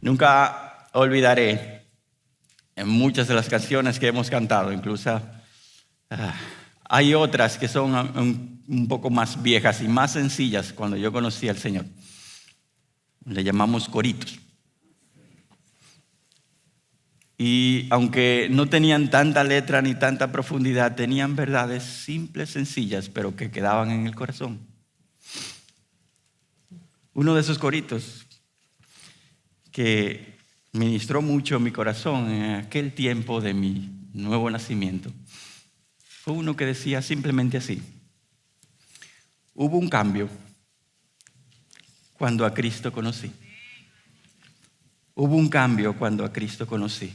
Nunca olvidaré en muchas de las canciones que hemos cantado, incluso hay otras que son un poco más viejas y más sencillas cuando yo conocí al Señor. Le llamamos coritos. Y aunque no tenían tanta letra ni tanta profundidad, tenían verdades simples, sencillas, pero que quedaban en el corazón. Uno de esos coritos que ministró mucho mi corazón en aquel tiempo de mi nuevo nacimiento fue uno que decía simplemente así: hubo un cambio cuando a Cristo conocí. Hubo un cambio cuando a Cristo conocí.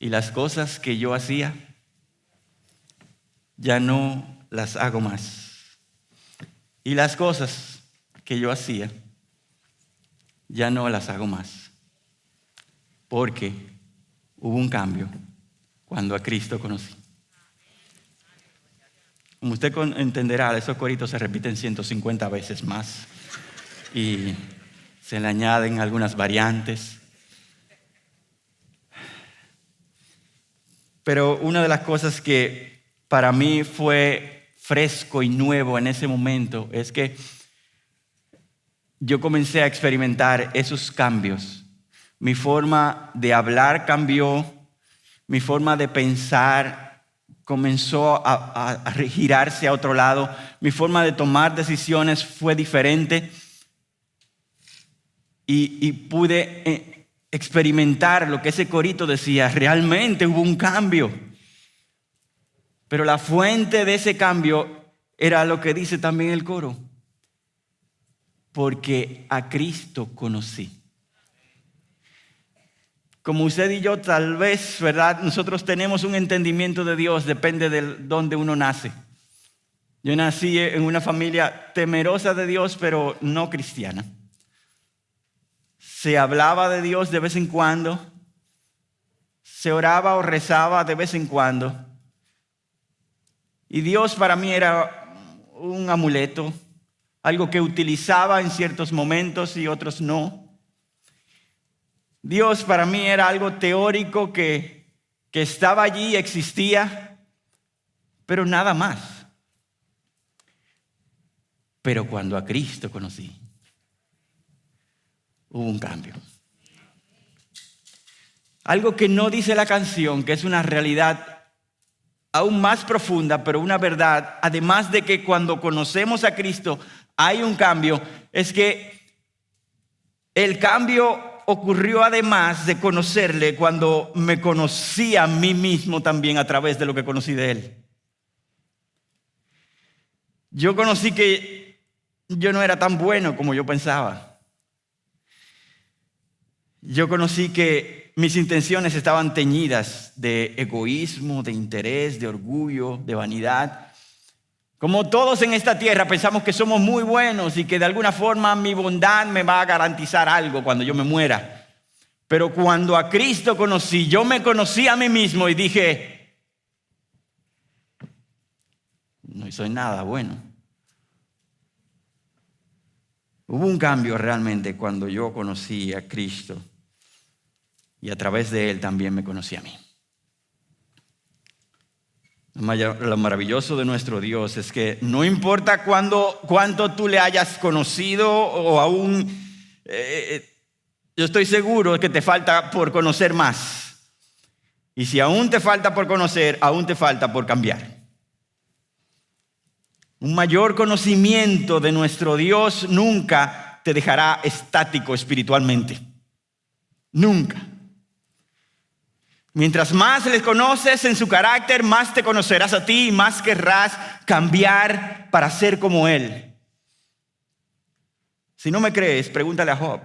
Y las cosas que yo hacía, ya no las hago más. Y las cosas que yo hacía, ya no las hago más. Porque hubo un cambio cuando a Cristo conocí. Como usted entenderá, esos coritos se repiten 150 veces más. Y se le añaden algunas variantes. Pero una de las cosas que para mí fue fresco y nuevo en ese momento es que yo comencé a experimentar esos cambios. Mi forma de hablar cambió, mi forma de pensar comenzó a girarse a otro lado, mi forma de tomar decisiones fue diferente y pude experimentar lo que ese corito decía. Realmente hubo un cambio. Pero la fuente de ese cambio era lo que dice también el coro: porque a Cristo conocí. Como usted y yo tal vez, ¿verdad? Nosotros tenemos un entendimiento de Dios, depende de dónde uno nace. Yo nací en una familia temerosa de Dios, pero no cristiana. Se hablaba de Dios de vez en cuando, se oraba o rezaba de vez en cuando. Y Dios para mí era un amuleto, algo que utilizaba en ciertos momentos y otros no. Dios para mí era algo teórico que estaba allí, existía, pero nada más. Pero cuando a Cristo conocí, hubo un cambio. Algo que no dice la canción, que es una realidad aún más profunda, pero una verdad, además de que cuando conocemos a Cristo hay un cambio, es que el cambio ocurrió además de conocerle cuando me conocí a mí mismo también a través de lo que conocí de Él. Yo conocí que yo no era tan bueno como yo pensaba. Yo conocí que mis intenciones estaban teñidas de egoísmo, de interés, de orgullo, de vanidad. Como todos en esta tierra pensamos que somos muy buenos y que de alguna forma mi bondad me va a garantizar algo cuando yo me muera. Pero cuando a Cristo conocí, yo me conocí a mí mismo y dije: no soy nada bueno. Hubo un cambio realmente cuando yo conocí a Cristo y a través de Él también me conocí a mí. Lo maravilloso de nuestro Dios es que no importa cuánto tú le hayas conocido o aún, yo estoy seguro que te falta por conocer más. Y si aún te falta por conocer, aún te falta por cambiar. Un mayor conocimiento de nuestro Dios nunca te dejará estático espiritualmente. Nunca. Mientras más le conoces en su carácter, más te conocerás a ti y más querrás cambiar para ser como Él. Si no me crees, pregúntale a Job.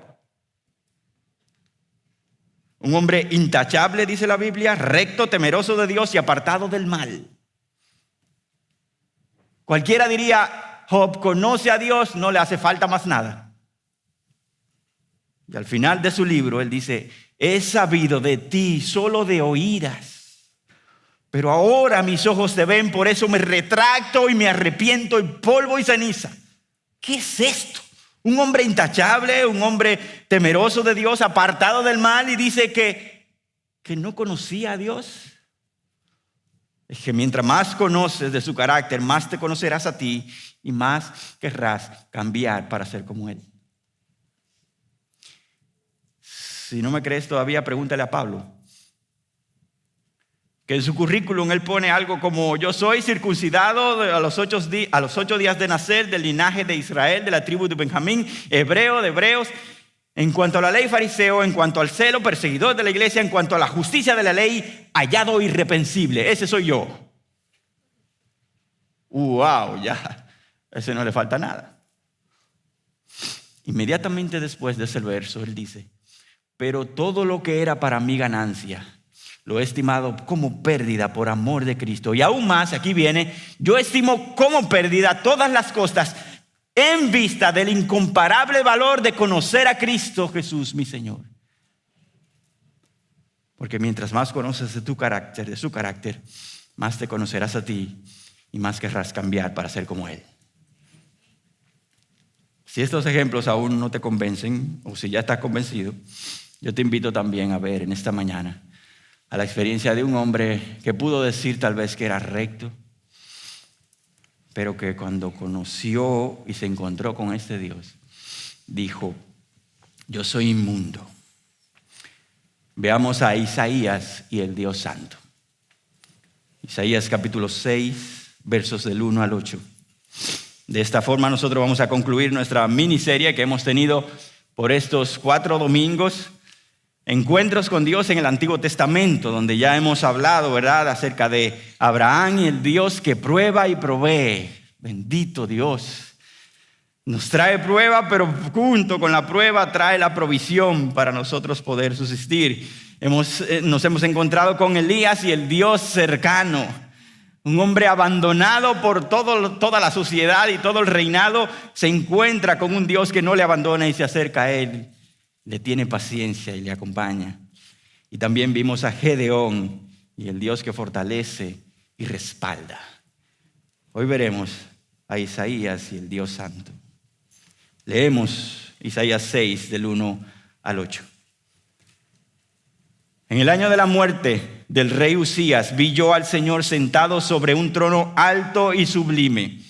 Un hombre intachable, dice la Biblia, recto, temeroso de Dios y apartado del mal. Cualquiera diría: Job conoce a Dios, no le hace falta más nada. Y al final de su libro, él dice: he sabido de ti solo de oídas, pero ahora mis ojos te ven, por eso me retracto y me arrepiento en polvo y ceniza. ¿Qué es esto? Un hombre intachable, un hombre temeroso de Dios, apartado del mal, y dice que no conocía a Dios. Es que mientras más conoces de su carácter, más te conocerás a ti y más querrás cambiar para ser como Él. Si no me crees todavía, pregúntale a Pablo, que en su currículum él pone algo como: yo soy circuncidado a los 8 días de nacer, del linaje de Israel, de la tribu de Benjamín, hebreo de hebreos, en cuanto a la ley fariseo, en cuanto al celo, perseguidor de la iglesia, en cuanto a la justicia de la ley, hallado irreprensible. Ese soy yo. Wow, ya, a ese no le falta nada. Inmediatamente después de ese verso él dice: pero todo lo que era para mí ganancia, lo he estimado como pérdida por amor de Cristo. Y aún más, aquí viene: yo estimo como pérdida todas las cosas en vista del incomparable valor de conocer a Cristo Jesús, mi Señor. Porque mientras más conoces de su carácter, más te conocerás a ti y más querrás cambiar para ser como Él. Si estos ejemplos aún no te convencen, o si ya estás convencido, yo te invito también a ver en esta mañana a la experiencia de un hombre que pudo decir tal vez que era recto, pero que cuando conoció y se encontró con este Dios, dijo: yo soy inmundo. Veamos a Isaías y el Dios Santo. Isaías capítulo 6, versos del 1 al 8. De esta forma nosotros vamos a concluir nuestra miniserie que hemos tenido por estos 4 domingos. Encuentros con Dios en el Antiguo Testamento, donde ya hemos hablado, ¿verdad?, acerca de Abraham y el Dios que prueba y provee. Bendito Dios. Nos trae prueba, pero junto con la prueba trae la provisión para nosotros poder subsistir. Nos hemos encontrado con Elías y el Dios cercano. Un hombre abandonado por toda la sociedad y todo el reinado se encuentra con un Dios que no le abandona y se acerca a él. Le tiene paciencia y le acompaña. Y también vimos a Gedeón y el Dios que fortalece y respalda. Hoy veremos a Isaías y el Dios Santo. Leemos Isaías 6 del 1 al 8. En el año de la muerte del rey Usías vi yo al Señor sentado sobre un trono alto y sublime,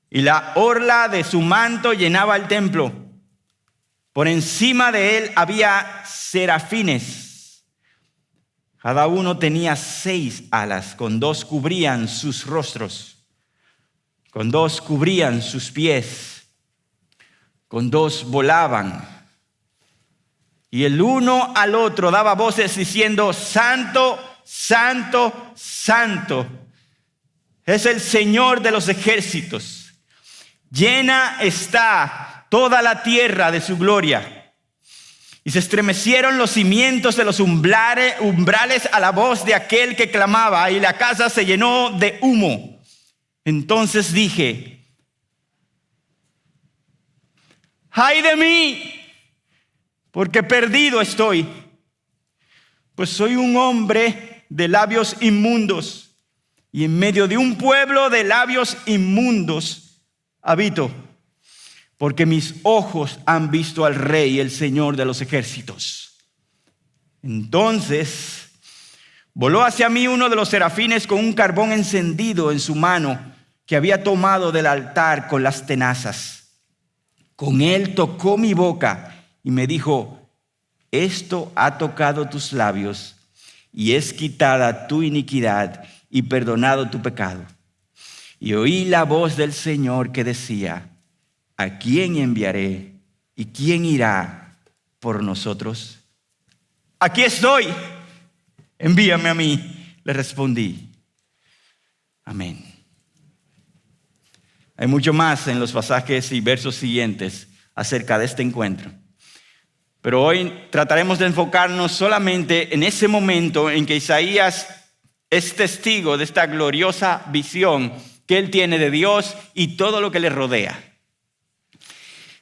y la orla de su manto llenaba el templo. Por encima de él había serafines. Cada uno tenía 6 alas, con 2 cubrían sus rostros, con 2 cubrían sus pies, con 2 volaban. Y el uno al otro daba voces diciendo: Santo, Santo, Santo es el Señor de los ejércitos. Llena está toda la tierra de su gloria. Y se estremecieron los cimientos de los umbrales a la voz de aquel que clamaba, y la casa se llenó de humo. Entonces dije: ¡ay de mí! Porque perdido estoy, pues soy un hombre de labios inmundos, y en medio de un pueblo de labios inmundos habito, porque mis ojos han visto al Rey, el Señor de los ejércitos. Entonces voló hacia mí uno de los serafines con un carbón encendido en su mano, que había tomado del altar con las tenazas. Con él tocó mi boca y me dijo: esto ha tocado tus labios, y es quitada tu iniquidad y perdonado tu pecado. Y oí la voz del Señor que decía: ¿a quién enviaré? ¿Y quién irá por nosotros? Aquí estoy, envíame a mí, le respondí. Amén. Hay mucho más en los pasajes y versos siguientes acerca de este encuentro. Pero hoy trataremos de enfocarnos solamente en ese momento en que Isaías es testigo de esta gloriosa visión que él tiene de Dios y todo lo que le rodea.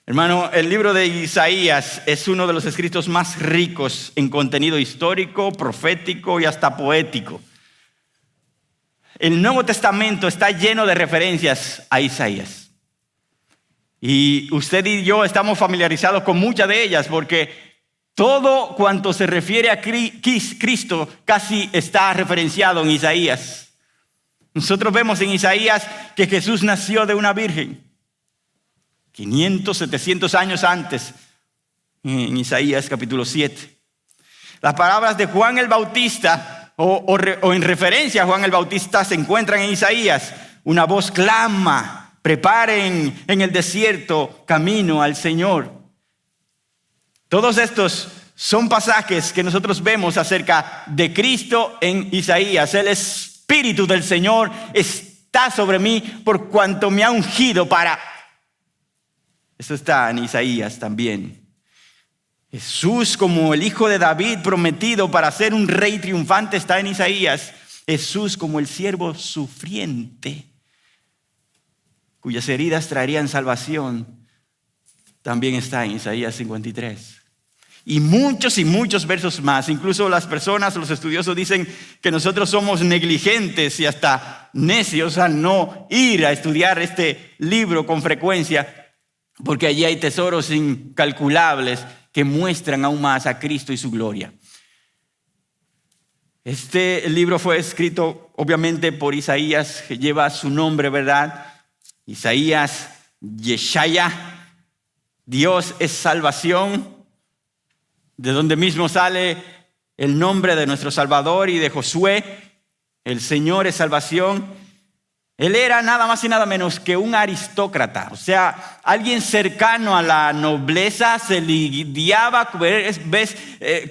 Hermano, el libro de Isaías es uno de los escritos más ricos en contenido histórico, profético y hasta poético. El Nuevo Testamento está lleno de referencias a Isaías. Y usted y yo estamos familiarizados con muchas de ellas porque todo cuanto se refiere a Cristo casi está referenciado en Isaías. Nosotros vemos en Isaías que Jesús nació de una virgen. 500, 700 años antes, en Isaías capítulo 7. Las palabras de Juan el Bautista, o en referencia a Juan el Bautista, se encuentran en Isaías. Una voz clama, preparen en el desierto camino al Señor. Todos estos son pasajes que nosotros vemos acerca de Cristo en Isaías. El Espíritu del Señor está sobre mí por cuanto me ha ungido para... Esto está en Isaías también. Jesús como el hijo de David prometido para ser un rey triunfante está en Isaías. Jesús como el siervo sufriente cuyas heridas traerían salvación también está en Isaías 53. Y muchos versos más. Incluso las personas, los estudiosos dicen que nosotros somos negligentes y hasta necios al no ir a estudiar este libro con frecuencia. Porque allí hay tesoros incalculables que muestran aún más a Cristo y su gloria. Este libro fue escrito obviamente por Isaías, que lleva su nombre, ¿verdad? Isaías, Yeshaya, Dios es salvación, de donde mismo sale el nombre de nuestro Salvador y de Josué, el Señor es salvación. Él era nada más y nada menos que un aristócrata, o sea, alguien cercano a la nobleza, se lidiaba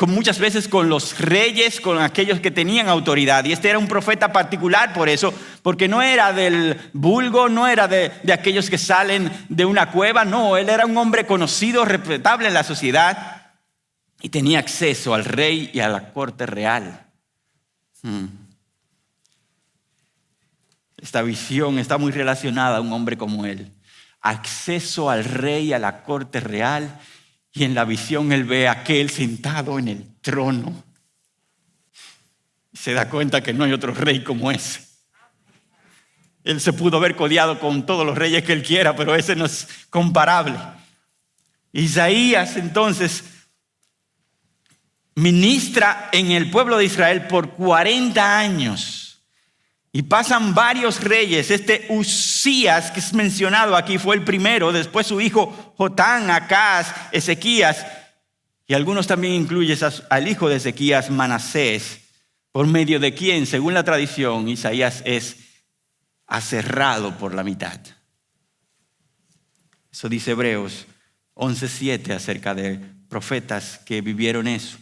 muchas veces con los reyes, con aquellos que tenían autoridad. Y este era un profeta particular por eso, porque no era del vulgo, no era de aquellos que salen de una cueva, no, él era un hombre conocido, respetable en la sociedad y tenía acceso al rey y a la corte real. Esta visión está muy relacionada a un hombre como él. Acceso al rey, a la corte real. Y en la visión él ve a aquel sentado en el trono. Se da cuenta que no hay otro rey como ese. Él se pudo haber codeado con todos los reyes que él quiera, pero ese no es comparable. Isaías entonces ministra en el pueblo de Israel por 40 años. Y pasan varios reyes. Este Usías que es mencionado aquí fue el primero. Después su hijo Jotán, Acaz, Ezequías. Y algunos también incluyen al hijo de Ezequías, Manasés. Por medio de quien, según la tradición, Isaías es aserrado por la mitad. Eso dice Hebreos 11:7 acerca de profetas que vivieron eso.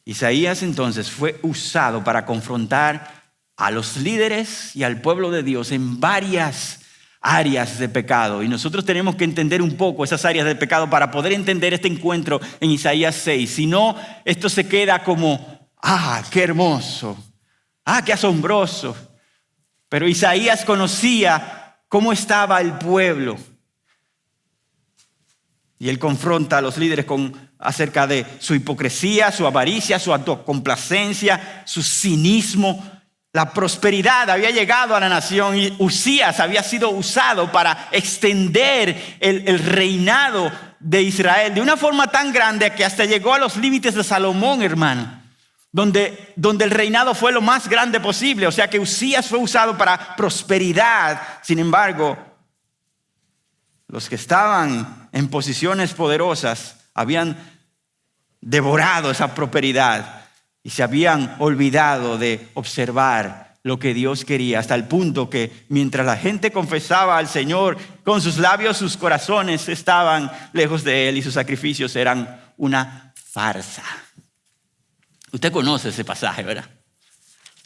Isaías entonces fue usado para confrontar a los líderes y al pueblo de Dios en varias áreas de pecado. Y nosotros tenemos que entender un poco esas áreas de pecado para poder entender este encuentro en Isaías 6. Si no, esto se queda como, qué hermoso, qué asombroso. Pero Isaías conocía cómo estaba el pueblo. Y él confronta a los líderes acerca de su hipocresía, su avaricia, su autocomplacencia, su cinismo. La prosperidad había llegado a la nación y Usías había sido usado para extender el reinado de Israel de una forma tan grande que hasta llegó a los límites de Salomón, hermano, donde el reinado fue lo más grande posible. O sea que Usías fue usado para prosperidad. Sin embargo, los que estaban en posiciones poderosas habían devorado esa prosperidad. Y se habían olvidado de observar lo que Dios quería, hasta el punto que mientras la gente confesaba al Señor con sus labios, sus corazones estaban lejos de Él y sus sacrificios eran una farsa. Usted conoce ese pasaje, ¿verdad?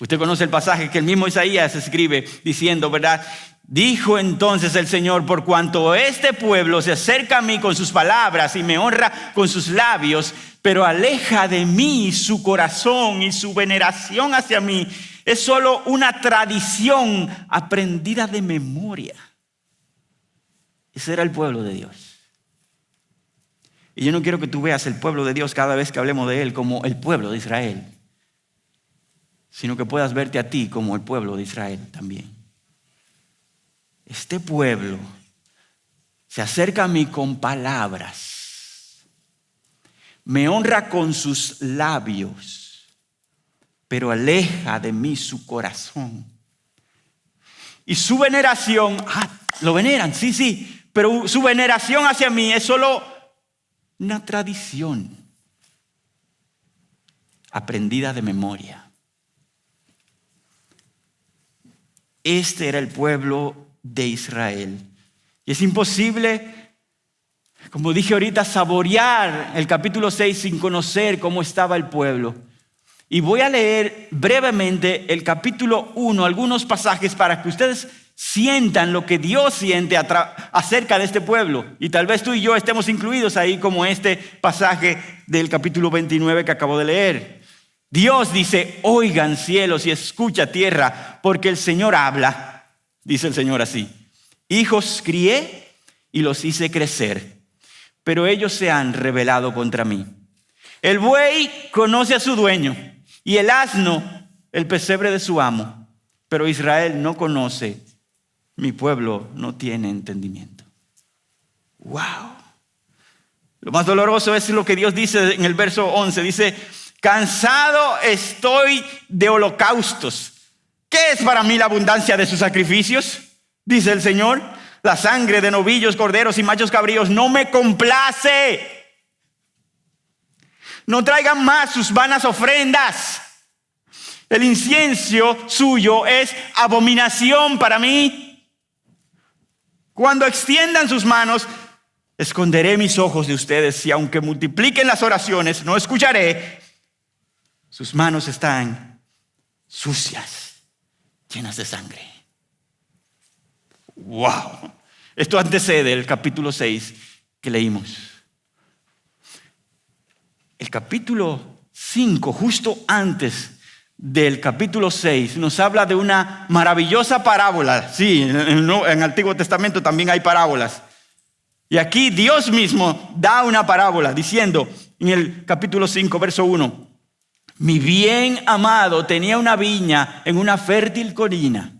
Usted conoce el pasaje que el mismo Isaías escribe diciendo, ¿verdad? Dijo entonces el Señor, por cuanto este pueblo se acerca a mí con sus palabras y me honra con sus labios, pero aleja de mí su corazón y su veneración hacia mí es solo una tradición aprendida de memoria. Ese era el pueblo de Dios. Y yo no quiero que tú veas el pueblo de Dios cada vez que hablemos de él como el pueblo de Israel, sino que puedas verte a ti como el pueblo de Israel también. Este pueblo se acerca a mí con palabras, me honra con sus labios, pero aleja de mí su corazón. Y su veneración, lo veneran, sí, pero su veneración hacia mí es solo una tradición aprendida de memoria. Este era el pueblo de Israel. Y es imposible, como dije ahorita, saborear el capítulo 6 sin conocer cómo estaba el pueblo. Y voy a leer brevemente el capítulo 1, algunos pasajes para que ustedes sientan lo que Dios siente acerca de este pueblo. Y tal vez tú y yo estemos incluidos ahí, como este pasaje del capítulo 29 que acabo de leer. Dios dice: oigan cielos y escucha tierra, porque el Señor habla. Dice el Señor así: hijos crié y los hice crecer, pero ellos se han rebelado contra mí. El buey conoce a su dueño y el asno el pesebre de su amo, pero Israel no conoce, mi pueblo no tiene entendimiento. ¡Wow! Lo más doloroso es lo que Dios dice en el verso 11. Dice: cansado estoy de holocaustos. ¿Qué es para mí la abundancia de sus sacrificios? Dice el Señor. La sangre de novillos, corderos y machos cabríos no me complace. No traigan más sus vanas ofrendas. El incienso suyo es abominación para mí. Cuando extiendan sus manos, esconderé mis ojos de ustedes, y aunque multipliquen las oraciones, no escucharé. Sus manos están sucias, llenas de sangre. ¡Wow! Esto antecede el capítulo 6 que leímos. El capítulo 5, justo antes del capítulo 6, nos habla de una maravillosa parábola. Sí, en el Antiguo Testamento también hay parábolas. Y aquí Dios mismo da una parábola diciendo en el capítulo 5, verso 1: mi bien amado tenía una viña en una fértil colina.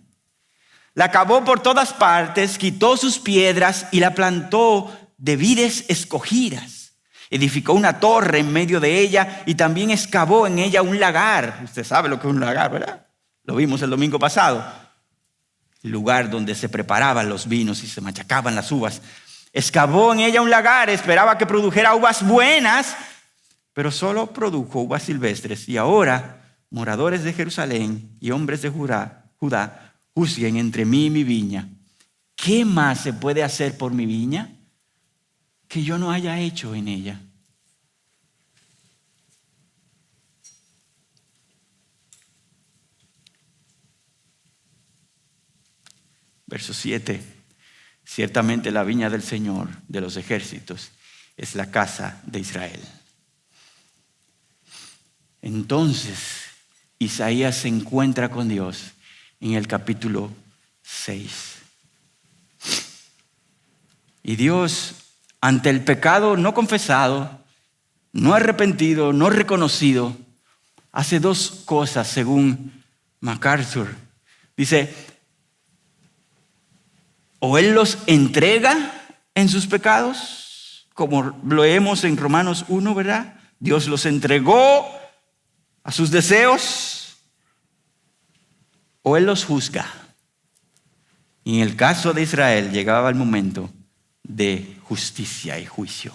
La cavó por todas partes, quitó sus piedras y la plantó de vides escogidas. Edificó una torre en medio de ella y también excavó en ella un lagar. Usted sabe lo que es un lagar, ¿verdad? Lo vimos el domingo pasado. El lugar donde se preparaban los vinos y se machacaban las uvas. Excavó en ella un lagar, esperaba que produjera uvas buenas, pero solo produjo uvas silvestres. Y ahora, moradores de Jerusalén y hombres de Judá, juzguen entre mí y mi viña. ¿Qué más se puede hacer por mi viña que yo no haya hecho en ella? Verso 7. Ciertamente la viña del Señor de los ejércitos es la casa de Israel. Entonces Isaías se encuentra con Dios en el capítulo 6. Y Dios, ante el pecado no confesado, no arrepentido, no reconocido, hace dos cosas según MacArthur. Dice: o Él los entrega en sus pecados, como lo leemos en Romanos 1, ¿verdad? Dios los entregó a sus deseos, o Él los juzga. Y en el caso de Israel llegaba el momento de justicia y juicio.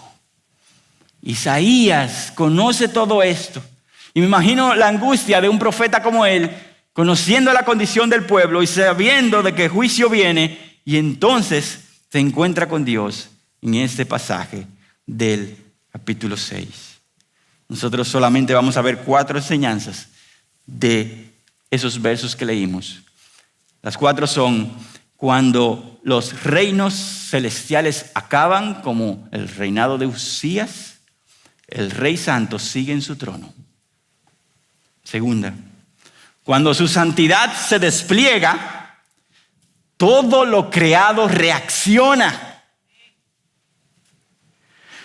Isaías conoce todo esto. Y me imagino la angustia de un profeta como él, conociendo la condición del pueblo y sabiendo de que juicio viene, y entonces se encuentra con Dios en este pasaje del capítulo 6. Nosotros solamente vamos a ver 4 enseñanzas de esos versos que leímos. Las 4 son: cuando los reinos celestiales acaban, como el reinado de Uzías, el Rey Santo sigue en su trono. Segunda, cuando su santidad se despliega, todo lo creado reacciona.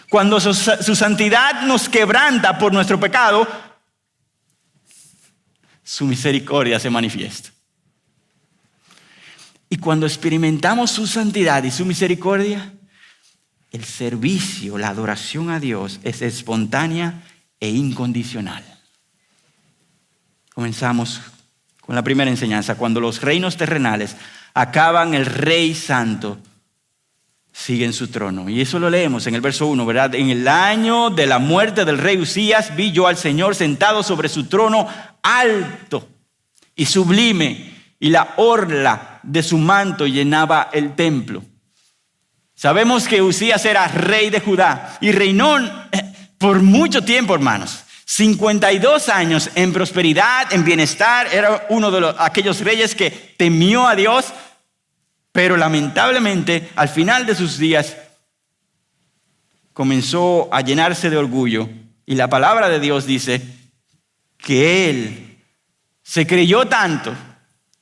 Cuando su santidad nos quebranta por nuestro pecado, su misericordia se manifiesta. Y cuando experimentamos su santidad y su misericordia, el servicio, la adoración a Dios es espontánea e incondicional. Comenzamos con la primera enseñanza. Cuando los reinos terrenales acaban, el Rey Santo sigue en su trono. Y eso lo leemos en el verso 1, ¿verdad? En el año de la muerte del rey Usías, vi yo al Señor sentado sobre su trono alto y sublime, y la orla de su manto llenaba el templo. Sabemos que Usías era rey de Judá y reinó por mucho tiempo, hermanos. 52 años en prosperidad, en bienestar. Era uno de aquellos reyes que temió a Dios, pero lamentablemente al final de sus días comenzó a llenarse de orgullo. Y la palabra de Dios dice que él se creyó tanto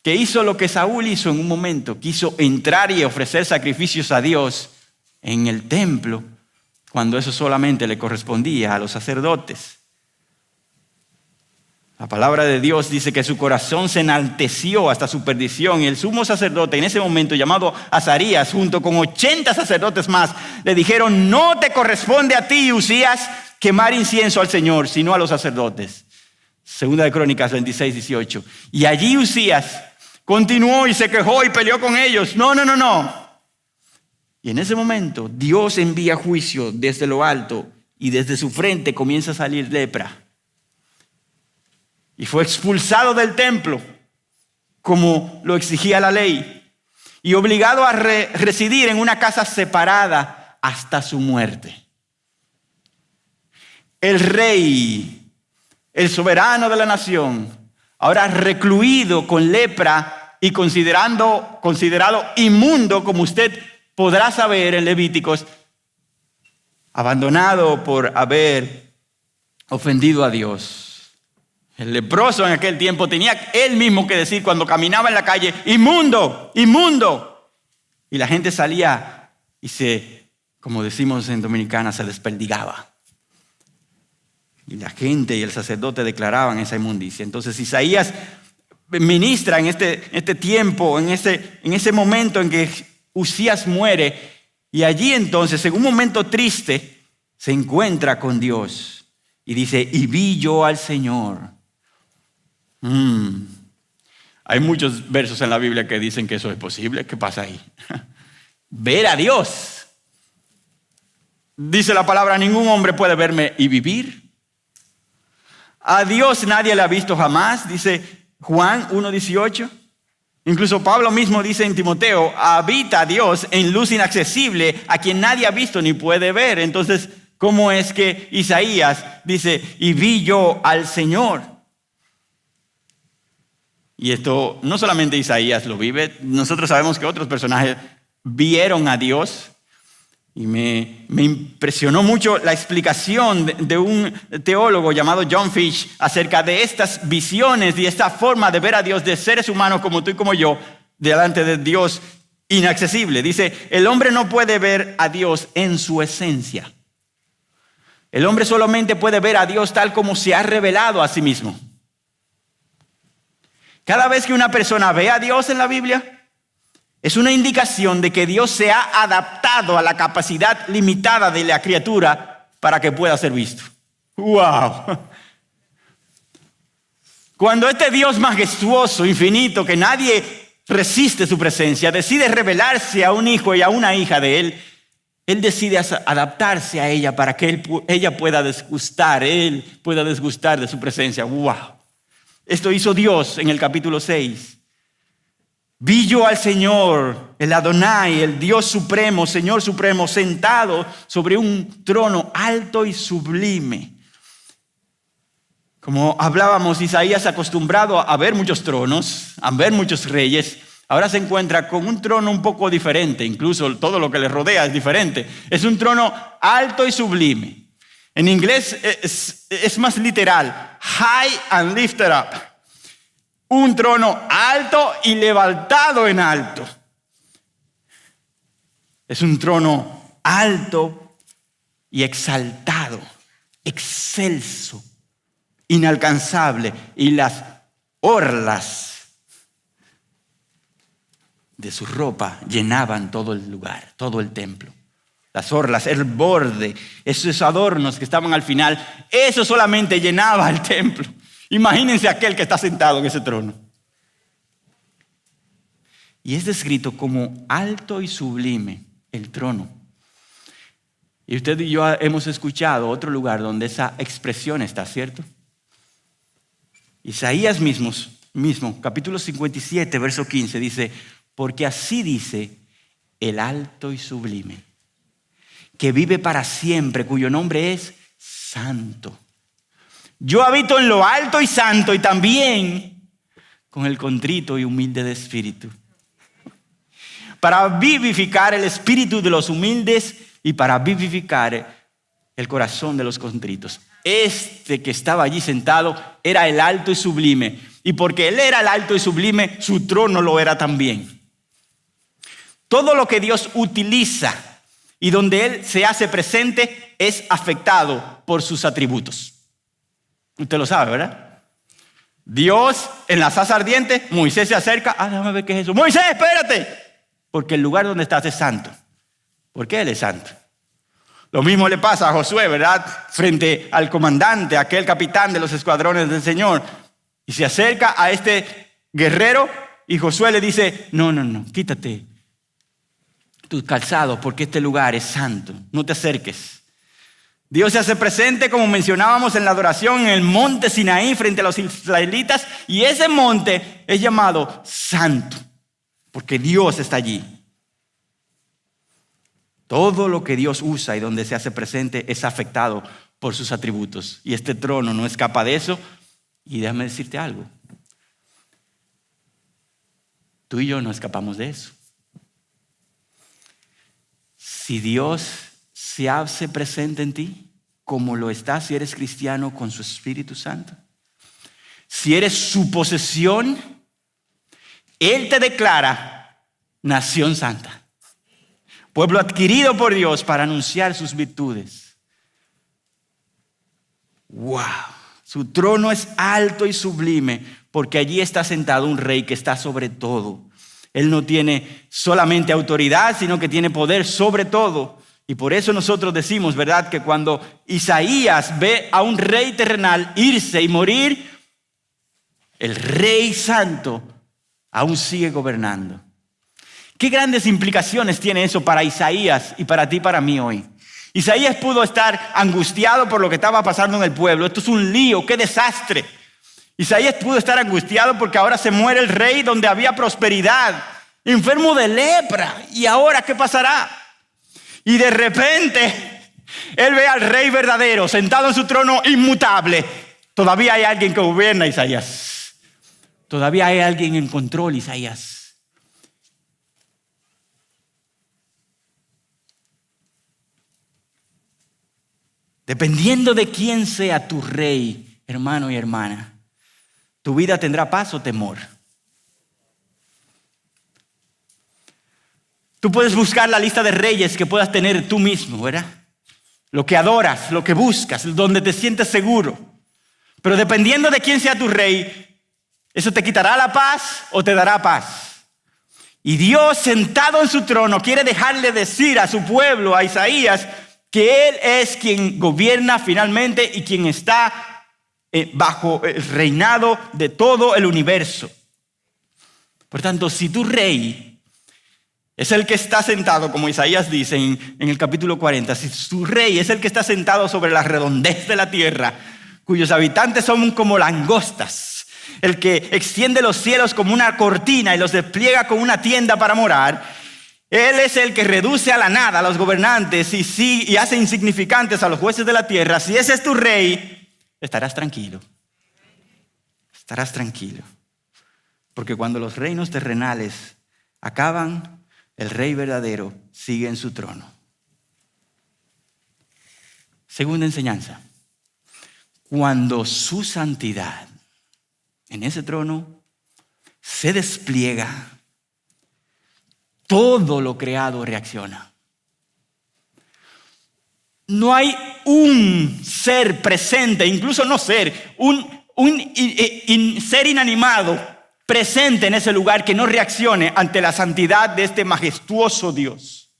que hizo lo que Saúl hizo en un momento. Quiso entrar y ofrecer sacrificios a Dios en el templo, cuando eso solamente le correspondía a los sacerdotes. La palabra de Dios dice que su corazón se enalteció hasta su perdición, y el sumo sacerdote en ese momento, llamado Azarías, junto con 80 sacerdotes más, le dijeron: no te corresponde a ti, Usías, quemar incienso al Señor, sino a los sacerdotes. Segunda de Crónicas 26, 18. Y allí Usías continuó y se quejó y peleó con ellos. No. Y en ese momento Dios envía juicio desde lo alto, y desde su frente comienza a salir lepra. Y fue expulsado del templo, como lo exigía la ley, y obligado a residir en una casa separada hasta su muerte. El rey, el soberano de la nación, ahora recluido con lepra y considerado inmundo, como usted podrá saber en Levíticos, abandonado por haber ofendido a Dios. El leproso en aquel tiempo tenía él mismo que decir cuando caminaba en la calle: inmundo, inmundo. Y la gente salía y como decimos en Dominicana, se desperdigaba. Y la gente y el sacerdote declaraban esa inmundicia. Entonces Isaías ministra en este tiempo, en ese momento en que Usías muere. Y allí entonces, en un momento triste, se encuentra con Dios. Y dice: y vi yo al Señor. Hay muchos versos en la Biblia que dicen que eso es posible. ¿Qué pasa ahí? Ver a Dios. Dice la palabra: ningún hombre puede verme y vivir. A Dios nadie le ha visto jamás, dice Juan 1:18. Incluso Pablo mismo dice en Timoteo: habita Dios en luz inaccesible, a quien nadie ha visto ni puede ver. Entonces, ¿cómo es que Isaías dice: y vi yo al Señor? Y esto no solamente Isaías lo vive, nosotros sabemos que otros personajes vieron a Dios. Y me impresionó mucho la explicación de un teólogo llamado John Fish acerca de estas visiones y esta forma de ver a Dios de seres humanos como tú y como yo, delante de Dios inaccesible. Dice: el hombre no puede ver a Dios en su esencia. El hombre solamente puede ver a Dios tal como se ha revelado a sí mismo. Cada vez que una persona ve a Dios en la Biblia, es una indicación de que Dios se ha adaptado a la capacidad limitada de la criatura para que pueda ser visto. ¡Wow! Cuando este Dios majestuoso, infinito, que nadie resiste su presencia, decide revelarse a un hijo y a una hija de Él, Él decide adaptarse a ella para que ella pueda desgustar, Él pueda desgustar de su presencia. ¡Wow! Esto hizo Dios en el capítulo 6. Vi yo al Señor, el Adonai, el Dios supremo, Señor supremo, sentado sobre un trono alto y sublime. Como hablábamos, Isaías, acostumbrado a ver muchos tronos, a ver muchos reyes, ahora se encuentra con un trono un poco diferente. Incluso todo lo que le rodea es diferente. Es un trono alto y sublime. En inglés es más literal: high and lifted up. Un trono alto y levantado en alto. Es un trono alto y exaltado, excelso, inalcanzable, y las orlas de su ropa llenaban todo el lugar, todo el templo. Las orlas, el borde, esos adornos que estaban al final, eso solamente llenaba el templo. Imagínense aquel que está sentado en ese trono. Y es descrito como alto y sublime el trono. Y usted y yo hemos escuchado otro lugar donde esa expresión está, ¿cierto? Isaías mismo, capítulo 57, verso 15, dice: porque así dice el alto y sublime, que vive para siempre, cuyo nombre es Santo. Yo habito en lo alto y santo, y también con el contrito y humilde de espíritu, para vivificar el espíritu de los humildes y para vivificar el corazón de los contritos. Este que estaba allí sentado era el alto y sublime, y porque él era el alto y sublime, su trono lo era también. Todo lo que Dios utiliza y donde Él se hace presente es afectado por sus atributos. Usted lo sabe, ¿verdad? Dios en la zarza ardiente, Moisés se acerca. Déjame ver qué es eso. Moisés, espérate. Porque el lugar donde estás es santo. ¿Por qué Él es santo? Lo mismo le pasa a Josué, ¿verdad? Frente al comandante, aquel capitán de los escuadrones del Señor. Y se acerca a este guerrero y Josué le dice: no, quítate tus calzados porque este lugar es santo. No te acerques. Dios se hace presente, como mencionábamos en la adoración, en el monte Sinaí frente a los israelitas. Y ese monte es llamado santo porque Dios está allí. Todo lo que Dios usa y donde se hace presente es afectado por sus atributos. Y este trono no escapa de eso. Y déjame decirte algo. Tú y yo no escapamos de eso. Si Dios se hace presente en ti, como lo está si eres cristiano con su Espíritu Santo, si eres su posesión, Él te declara nación santa, pueblo adquirido por Dios para anunciar sus virtudes. ¡Wow! Su trono es alto y sublime porque allí está sentado un rey que está sobre todo. Él no tiene solamente autoridad, sino que tiene poder sobre todo. Y por eso nosotros decimos, ¿verdad?, que cuando Isaías ve a un rey terrenal irse y morir, el rey santo aún sigue gobernando. ¿Qué grandes implicaciones tiene eso para Isaías y para ti y para mí hoy? Isaías pudo estar angustiado por lo que estaba pasando en el pueblo. Esto es un lío, qué desastre. Isaías pudo estar angustiado porque ahora se muere el rey donde había prosperidad, enfermo de lepra. ¿Y ahora qué pasará? Y de repente él ve al rey verdadero sentado en su trono inmutable. Todavía hay alguien que gobierna, Isaías. Todavía hay alguien en control, Isaías. Dependiendo de quién sea tu rey, hermano y hermana, tu vida tendrá paz o temor. Tú puedes buscar la lista de reyes que puedas tener tú mismo, ¿verdad? Lo que adoras, lo que buscas, donde te sientes seguro. Pero dependiendo de quién sea tu rey, eso te quitará la paz o te dará paz. Y Dios, sentado en su trono, quiere dejarle decir a su pueblo, a Isaías, que Él es quien gobierna finalmente y quien está bajo el reinado de todo el universo. Por tanto, si tu rey es el que está sentado, como Isaías dice en el capítulo 40, si tu rey es el que está sentado sobre la redondez de la tierra, cuyos habitantes son como langostas, el que extiende los cielos como una cortina y los despliega como una tienda para morar, Él es el que reduce a la nada a los gobernantes y hace insignificantes a los jueces de la tierra. Si ese es tu rey, estarás tranquilo. Estarás tranquilo. Porque cuando los reinos terrenales acaban, el rey verdadero sigue en su trono. Segunda enseñanza. Cuando su santidad en ese trono se despliega, todo lo creado reacciona. no hay un ser presente, incluso no ser, ser inanimado presente en ese lugar que no reaccione ante la santidad de este majestuoso Dios.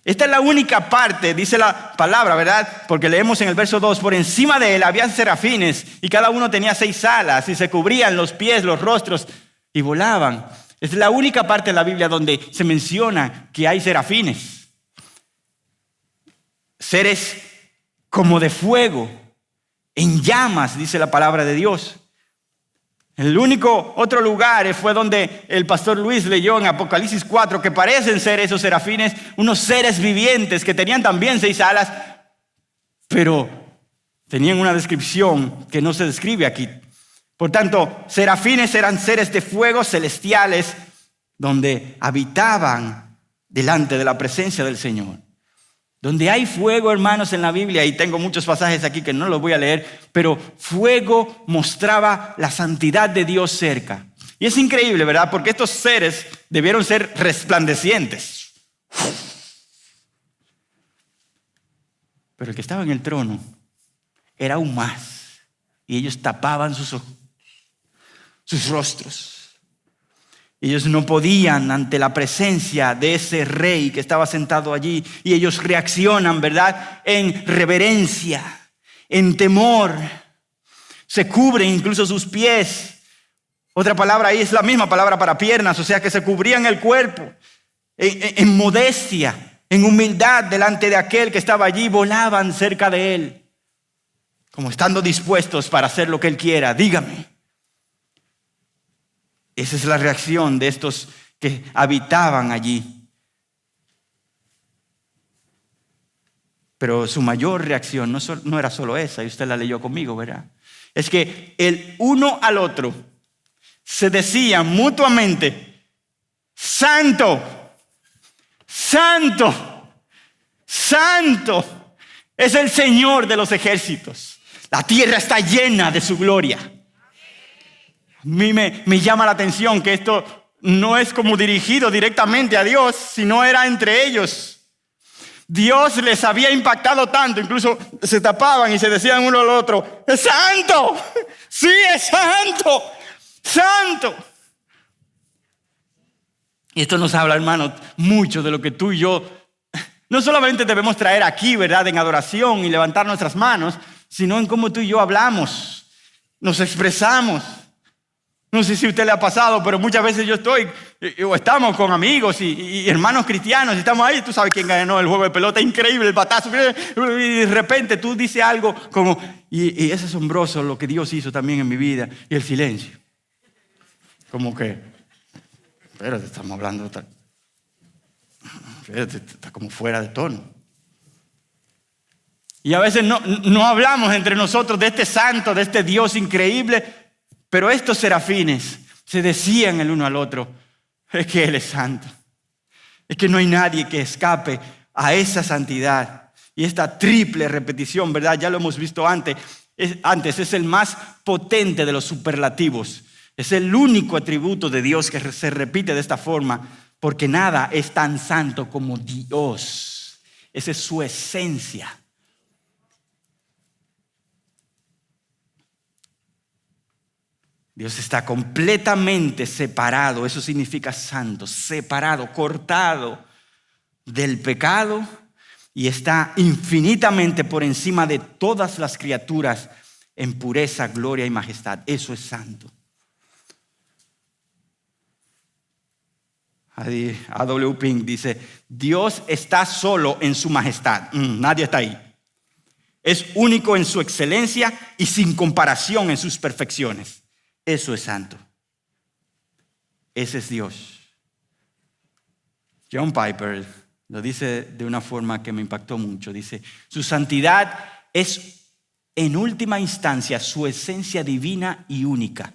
Esta es la única parte, dice la palabra, ¿verdad? Porque leemos en el verso 2, por encima de él habían serafines y cada uno tenía 6 alas y se cubrían los pies, los rostros y volaban. Es la única parte de la Biblia donde se menciona que hay serafines. Seres como de fuego, en llamas, dice la palabra de Dios. El único otro lugar fue donde el pastor Luis leyó en Apocalipsis 4 que parecen ser esos serafines, unos seres vivientes que tenían también 6 alas, pero tenían una descripción que no se describe aquí. Por tanto, serafines eran seres de fuego celestiales donde habitaban delante de la presencia del Señor. Donde hay fuego, hermanos, en la Biblia, y tengo muchos pasajes aquí que no los voy a leer, pero fuego mostraba la santidad de Dios cerca. Y es increíble, ¿verdad? Porque estos seres debieron ser resplandecientes. Pero el que estaba en el trono era aún más. Y ellos tapaban sus rostros. Ellos no podían ante la presencia de ese rey que estaba sentado allí. Y ellos reaccionan, ¿verdad? En reverencia, en temor. Se cubren incluso sus pies. Otra palabra ahí es la misma palabra para piernas. O sea que se cubrían el cuerpo en modestia, en humildad delante de aquel que estaba allí. Volaban cerca de él, como estando dispuestos para hacer lo que él quiera. Dígame. Esa es la reacción de estos que habitaban allí. Pero su mayor reacción no era solo esa, y usted la leyó conmigo, ¿verdad? Es que el uno al otro se decían mutuamente: Santo, Santo, Santo es el Señor de los ejércitos. La tierra está llena de su gloria. A mí me llama la atención que esto no es como dirigido directamente a Dios, sino era entre ellos. Dios les había impactado tanto, incluso se tapaban y se decían uno al otro: ¡Es santo! ¡Sí, es santo! ¡Santo! Y esto nos habla, hermanos, mucho de lo que tú y yo no solamente debemos traer aquí, ¿verdad?, en adoración y levantar nuestras manos, sino en cómo tú y yo hablamos, nos expresamos. No sé si a usted le ha pasado, pero muchas veces yo estoy o estamos con amigos y hermanos cristianos y estamos ahí. Tú sabes quién ganó el juego de pelota, increíble, el batazo. Y de repente tú dices algo como, y es asombroso lo que Dios hizo también en mi vida. Y el silencio. Como que, espérate, estamos hablando, espérate, está como fuera de tono. Y a veces no hablamos entre nosotros de este santo, de este Dios increíble. Pero estos serafines se decían el uno al otro: es que Él es santo. Es que no hay nadie que escape a esa santidad. Y esta triple repetición, ¿verdad? Ya lo hemos visto antes, es el más potente de los superlativos. Es el único atributo de Dios que se repite de esta forma, porque nada es tan santo como Dios. Esa es su esencia. Dios está completamente separado, eso significa santo, separado, cortado del pecado, y está infinitamente por encima de todas las criaturas en pureza, gloria y majestad. Eso es santo. A.W. Pink dice: Dios está solo en su majestad. Nadie está ahí. Es único en su excelencia y sin comparación en sus perfecciones. Eso es santo. Ese es Dios. John Piper lo dice de una forma que me impactó mucho. Dice: su santidad es en última instancia su esencia divina y única.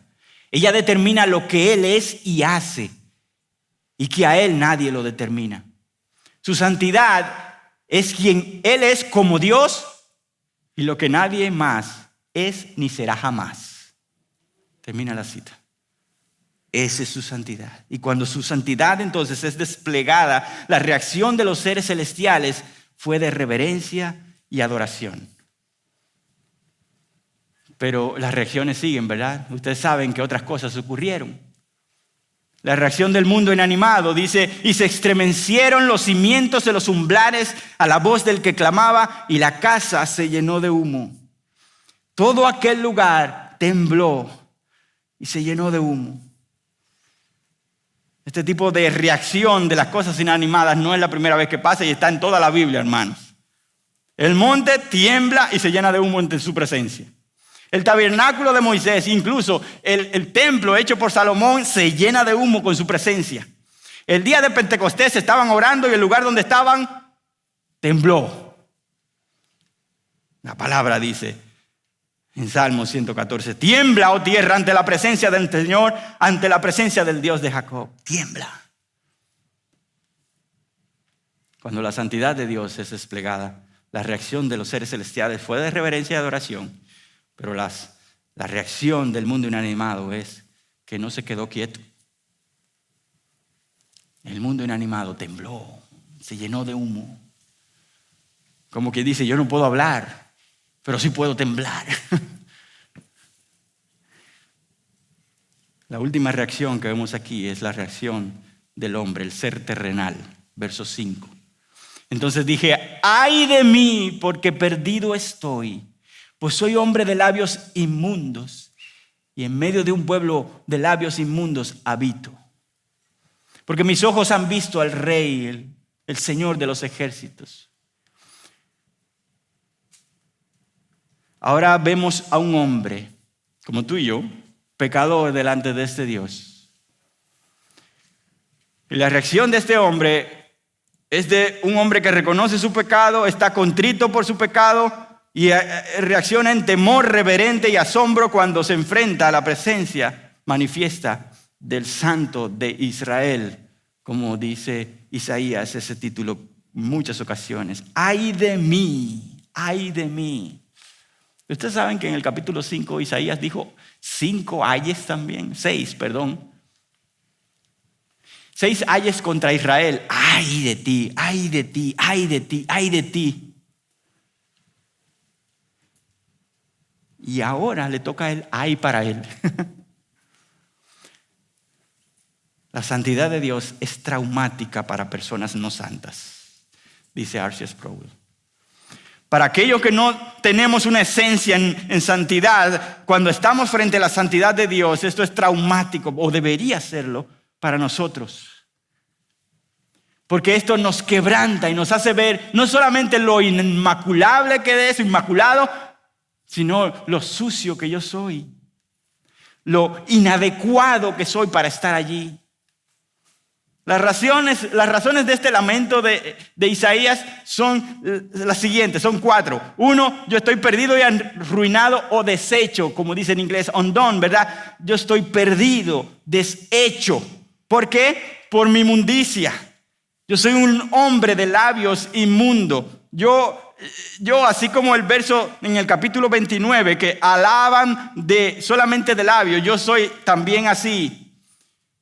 Ella determina lo que Él es y hace, y que a Él nadie lo determina. Su santidad es quien Él es como Dios y lo que nadie más es ni será jamás. Termina la cita. Esa es su santidad. Y cuando su santidad entonces es desplegada, la reacción de los seres celestiales fue de reverencia y adoración. Pero las reacciones siguen, ¿verdad? Ustedes saben que otras cosas ocurrieron. La reacción del mundo inanimado dice, y se estremecieron los cimientos de los umbrales a la voz del que clamaba, y la casa se llenó de humo. Todo aquel lugar tembló y se llenó de humo. Este tipo de reacción de las cosas inanimadas no es la primera vez que pasa y está en toda la Biblia, hermanos. El monte tiembla y se llena de humo ante su presencia. El tabernáculo de Moisés, incluso el templo hecho por Salomón, se llena de humo con su presencia. El día de Pentecostés estaban orando y el lugar donde estaban tembló. La palabra dice en Salmo 114, tiembla, oh tierra, ante la presencia del Señor, ante la presencia del Dios de Jacob. Tiembla. Cuando la santidad de Dios es desplegada, la reacción de los seres celestiales fue de reverencia y adoración. Pero la reacción del mundo inanimado es que no se quedó quieto. El mundo inanimado tembló, se llenó de humo. Como que dice, yo no puedo hablar, pero sí puedo temblar. La última reacción que vemos aquí es la reacción del hombre, el ser terrenal. Verso 5. Entonces dije, ay de mí, porque perdido estoy. Pues soy hombre de labios inmundos y en medio de un pueblo de labios inmundos habito. Porque mis ojos han visto al Rey, el Señor de los ejércitos. Ahora vemos a un hombre, como tú y yo, pecador delante de este Dios. Y la reacción de este hombre es de un hombre que reconoce su pecado, está contrito por su pecado, y reacciona en temor reverente y asombro cuando se enfrenta a la presencia manifiesta del Santo de Israel, como dice Isaías, ese título en muchas ocasiones. ¡Ay de mí! ¡Ay de mí! Ustedes saben que en el capítulo 5 Isaías dijo 5 ayes también, 6, perdón. 6 ayes contra Israel. ¡Ay de ti! ¡Ay de ti! ¡Ay de ti! ¡Ay de ti! Y ahora le toca a él, ay para él. La santidad de Dios es traumática para personas no santas, dice R.C. Sproul. Para aquellos que no tenemos una esencia en santidad, cuando estamos frente a la santidad de Dios, esto es traumático, o debería serlo para nosotros. Porque esto nos quebranta y nos hace ver no solamente lo inmaculable que es, inmaculado, sino lo sucio que yo soy, lo inadecuado que soy para estar allí. Las razones de este lamento de Isaías son las siguientes, son 4. 1, yo estoy perdido y arruinado o deshecho, como dice en inglés, undone, ¿verdad? Yo estoy perdido, deshecho. ¿Por qué? Por mi inmundicia. Yo soy un hombre de labios inmundo. Yo, así como el verso en el capítulo 29, que alaban solamente de labios, yo soy también así.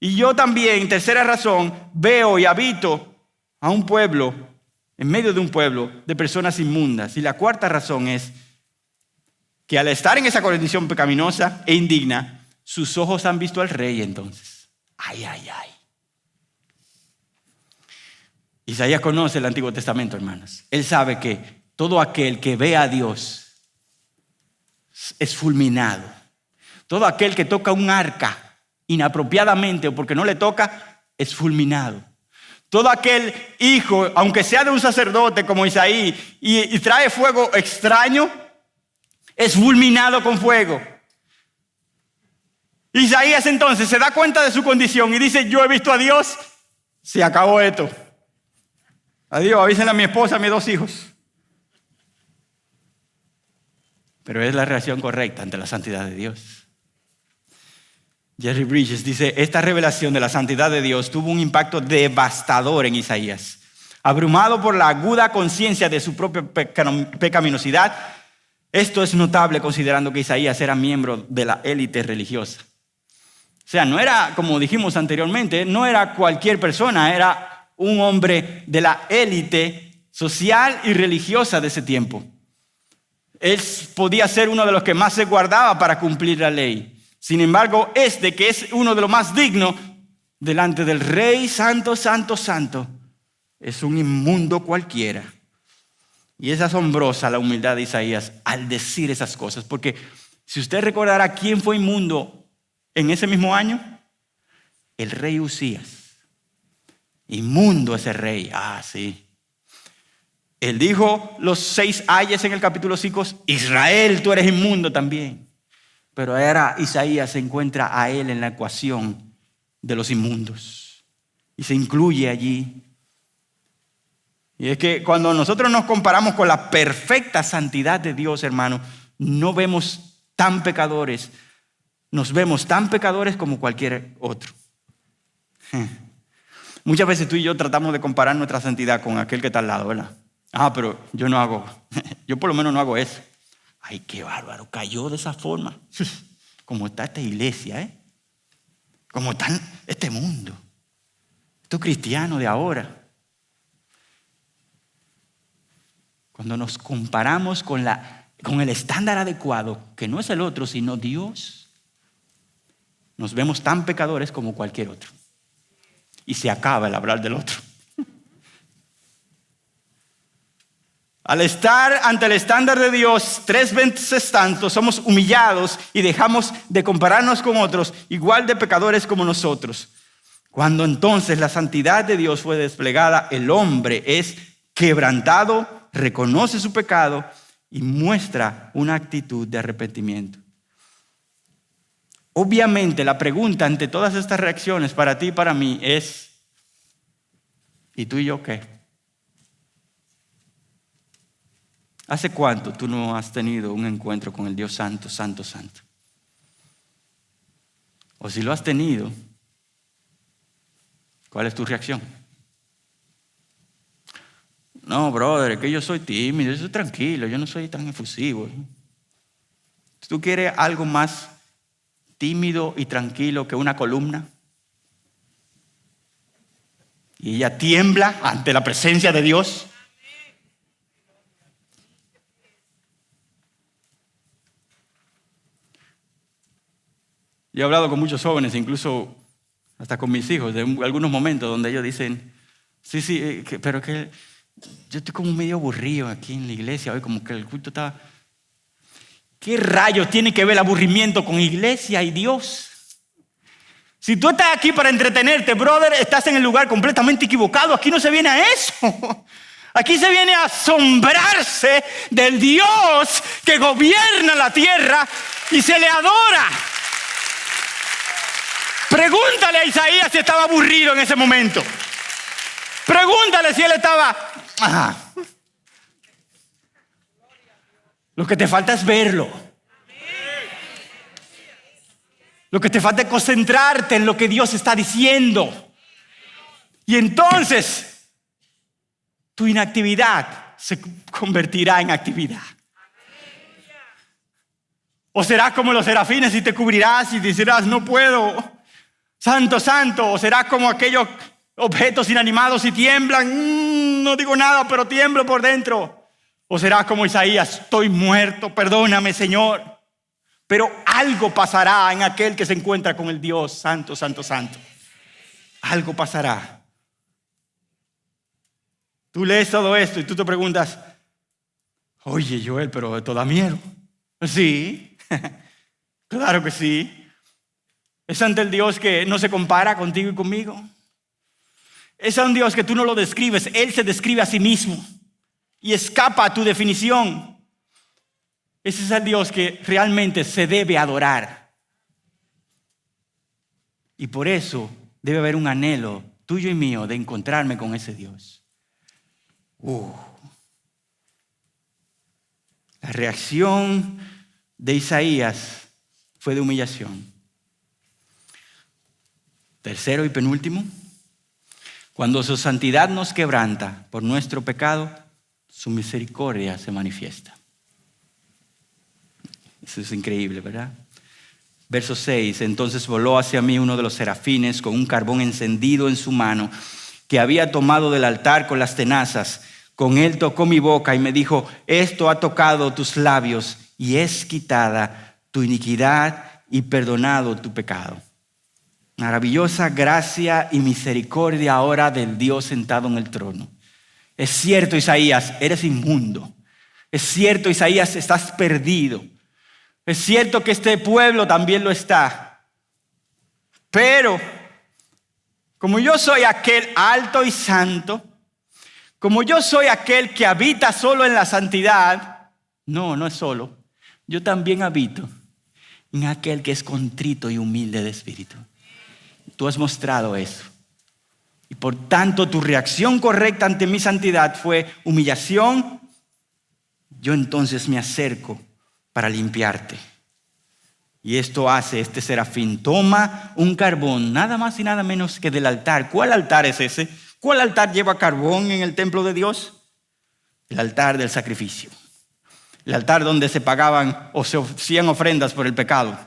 Y yo también, tercera razón, veo y habito a un pueblo, en medio de un pueblo de personas inmundas. Y la cuarta razón es que al estar en esa condición pecaminosa e indigna, sus ojos han visto al Rey entonces. Ay, ay, ay. Isaías conoce el Antiguo Testamento, hermanos. Él sabe que todo aquel que ve a Dios es fulminado. Todo aquel que toca un arca inapropiadamente o porque no le toca, es fulminado. Todo aquel hijo, aunque sea de un sacerdote como Isaí, y trae fuego extraño, es fulminado con fuego. Isaías entonces se da cuenta de su condición y dice, yo he visto a Dios, se acabó esto. Adiós, avísenle a mi esposa, a mis 2 hijos. Pero es la reacción correcta ante la santidad de Dios. Jerry Bridges dice, esta revelación de la santidad de Dios tuvo un impacto devastador en Isaías. Abrumado por la aguda conciencia de su propia pecaminosidad, esto es notable considerando que Isaías era miembro de la élite religiosa. O sea, no era, como dijimos anteriormente, no era cualquier persona, era un hombre de la élite social y religiosa de ese tiempo. Él podía ser uno de los que más se guardaba para cumplir la ley. Sin embargo, que es uno de los más dignos, delante del Rey Santo, Santo, Santo, es un inmundo cualquiera. Y es asombrosa la humildad de Isaías al decir esas cosas, porque si usted recordará quién fue inmundo en ese mismo año, el rey Usías. Inmundo ese rey, sí. Él dijo los 6 ayes en el capítulo 5, Israel, tú eres inmundo también. Pero ahora Isaías se encuentra a él en la ecuación de los inmundos y se incluye allí. Y es que cuando nosotros nos comparamos con la perfecta santidad de Dios, hermano, no vemos tan pecadores, nos vemos tan pecadores como cualquier otro. Muchas veces tú y yo tratamos de comparar nuestra santidad con aquel que está al lado, ¿verdad? Pero yo no hago, yo por lo menos no hago eso. Ay, qué bárbaro, cayó de esa forma. Como está esta iglesia, como está este mundo. Estos cristianos de ahora. Cuando nos comparamos con el estándar adecuado, que no es el otro, sino Dios, nos vemos tan pecadores como cualquier otro. Y se acaba el hablar del otro. Al estar ante el estándar de Dios 3 veces tanto, somos humillados y dejamos de compararnos con otros igual de pecadores como nosotros. Cuando entonces la santidad de Dios fue desplegada, el hombre es quebrantado, reconoce su pecado y muestra una actitud de arrepentimiento. Obviamente la pregunta ante todas estas reacciones para ti y para mí es, ¿y tú y yo qué? ¿Hace cuánto tú no has tenido un encuentro con el Dios Santo, Santo, Santo? O si lo has tenido, ¿cuál es tu reacción? No, brother, es que yo soy tímido, yo soy tranquilo, yo no soy tan efusivo. ¿Tú quieres algo más tímido y tranquilo que una columna? Y ella tiembla ante la presencia de Dios. Yo he hablado con muchos jóvenes, incluso hasta con mis hijos, de algunos momentos donde ellos dicen, sí, pero que yo estoy como medio aburrido aquí en la iglesia hoy, como que el culto está... ¿Qué rayos tiene que ver el aburrimiento con iglesia y Dios? Si tú estás aquí para entretenerte, brother, estás en el lugar completamente equivocado. Aquí no se viene a eso. Aquí se viene a asombrarse del Dios que gobierna la tierra y se le adora. Pregúntale a Isaías si estaba aburrido en ese momento. Pregúntale si él estaba... Lo que te falta es verlo. Lo que te falta es concentrarte en lo que Dios está diciendo. Y entonces tu inactividad se convertirá en actividad. O serás como los serafines y te cubrirás y dirás, no puedo. Santo, santo. O serás como aquellos objetos inanimados y tiemblan. No digo nada, pero tiemblo por dentro. O serás como Isaías, estoy muerto, perdóname, Señor. Pero algo pasará en aquel que se encuentra con el Dios santo, santo, santo. Algo pasará. Tú lees todo esto y tú te preguntas, oye, Joel, pero esto da miedo. Sí, claro que sí. Es ante el Dios que no se compara contigo y conmigo. Es ante un Dios que tú no lo describes, Él se describe a sí mismo y escapa a tu definición. Ese es el Dios que realmente se debe adorar. Y por eso debe haber un anhelo tuyo y mío de encontrarme con ese Dios. La reacción de Isaías fue de humillación. Tercero y penúltimo, cuando su santidad nos quebranta por nuestro pecado, su misericordia se manifiesta. Eso es increíble, ¿verdad? Verso 6, entonces voló hacia mí uno de los serafines con un carbón encendido en su mano que había tomado del altar con las tenazas. Con él tocó mi boca y me dijo, esto ha tocado tus labios y es quitada tu iniquidad y perdonado tu pecado. Maravillosa gracia y misericordia ahora del Dios sentado en el trono. Es cierto, Isaías, eres inmundo. Es cierto, Isaías, estás perdido. Es cierto que este pueblo también lo está. Pero, como yo soy aquel alto y santo, como yo soy aquel que habita solo en la santidad, no es solo, yo también habito en aquel que es contrito y humilde de espíritu. Tú has mostrado eso. Y por tanto, tu reacción correcta ante mi santidad fue humillación. Yo entonces me acerco para limpiarte. Y esto hace este serafín. Toma un carbón, nada más y nada menos que del altar. ¿Cuál altar es ese? ¿Cuál altar lleva carbón en el templo de Dios? El altar del sacrificio. El altar donde se pagaban o se hacían ofrendas por el pecado.